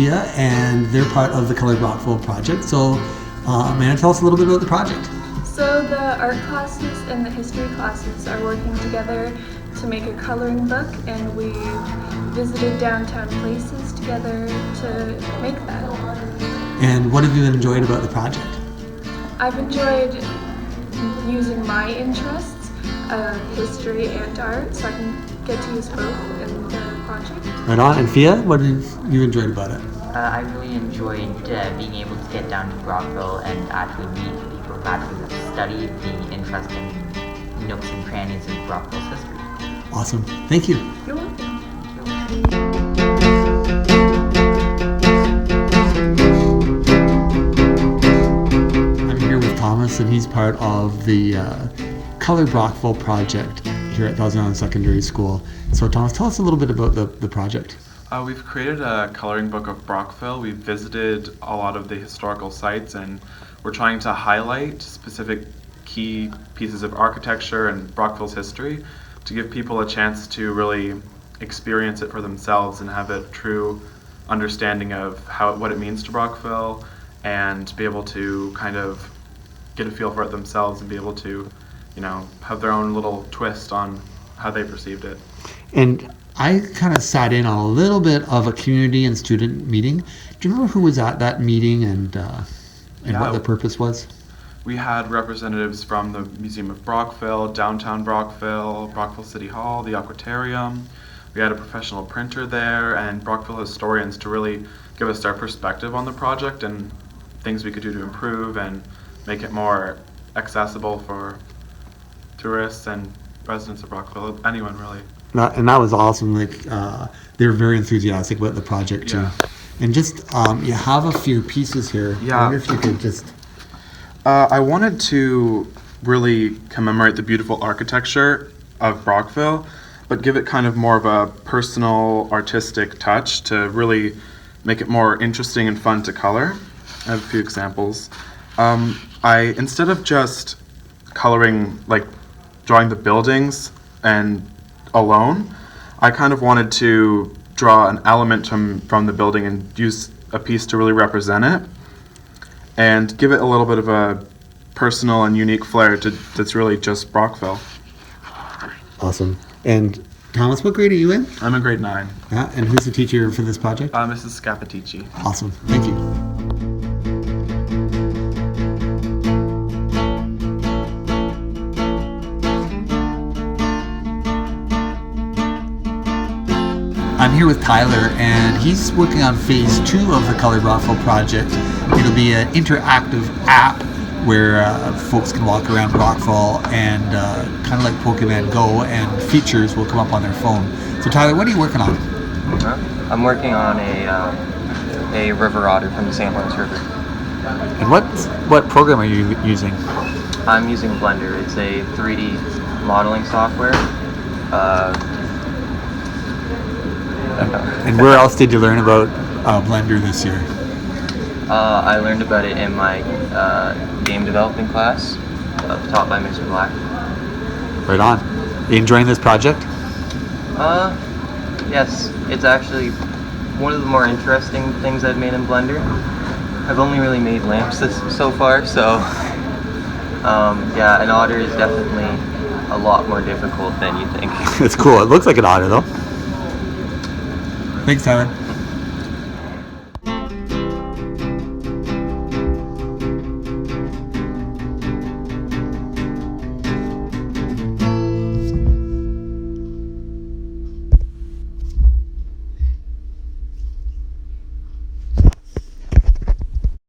Fia, and they're part of the Color Brockville project. So, Amanda, tell us a little bit about the project. So the art classes and the history classes are working together to make a coloring book, and we visited downtown places together to make that. And what have you enjoyed about the project? I've enjoyed using my interests, history and art, so I can get to use both in the project. Right on. And Fia, what have you enjoyed about it? I really enjoyed being able to get down to Brockville and actually meet people who actually study the interesting nooks and crannies of Brockville's history. Awesome. Thank you. You're welcome. I'm here with Thomas, and he's part of the Color Brockville project here at Thousand Island Secondary School. So Thomas, tell us a little bit about the project. We've created a coloring book of Brockville. We've visited a lot of the historical sites, and we're trying to highlight specific key pieces of architecture and Brockville's history to give people a chance to really experience it for themselves and have a true understanding of what it means to Brockville, and be able to kind of get a feel for it themselves and be able to, have their own little twist on how they perceived it. And I kind of sat in on a little bit of a community and student meeting. Do you remember who was at that meeting and what the purpose was? We had representatives from the Museum of Brockville, Downtown Brockville, Brockville City Hall, the Aquarium. We had a professional printer there and Brockville historians to really give us their perspective on the project and things we could do to improve and make it more accessible for tourists and residents of Brockville, anyone really. And that was awesome. They were very enthusiastic about the project too. Yeah. And just you have a few pieces here. Yeah. I wonder if you could just. I wanted to really commemorate the beautiful architecture of Brockville, but give it kind of more of a personal, artistic touch to really make it more interesting and fun to color. I have a few examples. Instead of just coloring, drawing the buildings and alone, I kind of wanted to draw an element from the building and use a piece to really represent it and give it a little bit of a personal and unique flair that's really just Brockville. Awesome. And Thomas, what grade are you in? I'm in grade 9. Yeah, and who's the teacher for this project? Mrs. Scapitici. Awesome. Thank you. I'm here with Tyler, and he's working on phase 2 of the Color Brockville project. It'll be an interactive app where folks can walk around Brockville and kind of like Pokemon Go, and features will come up on their phone. So Tyler, what are you working on? I'm working on a river otter from the St. Lawrence River. And what program are you using? I'm using Blender. It's a 3D modeling software. And where else did you learn about Blender this year? I learned about it in my game development class, taught by Mr. Black. Right on. Are you enjoying this project? Yes, it's actually one of the more interesting things I've made in Blender. I've only really made lamps so far, so yeah, an otter is definitely a lot more difficult than you think. It's cool. It looks like an otter though. Thanks, Tyler.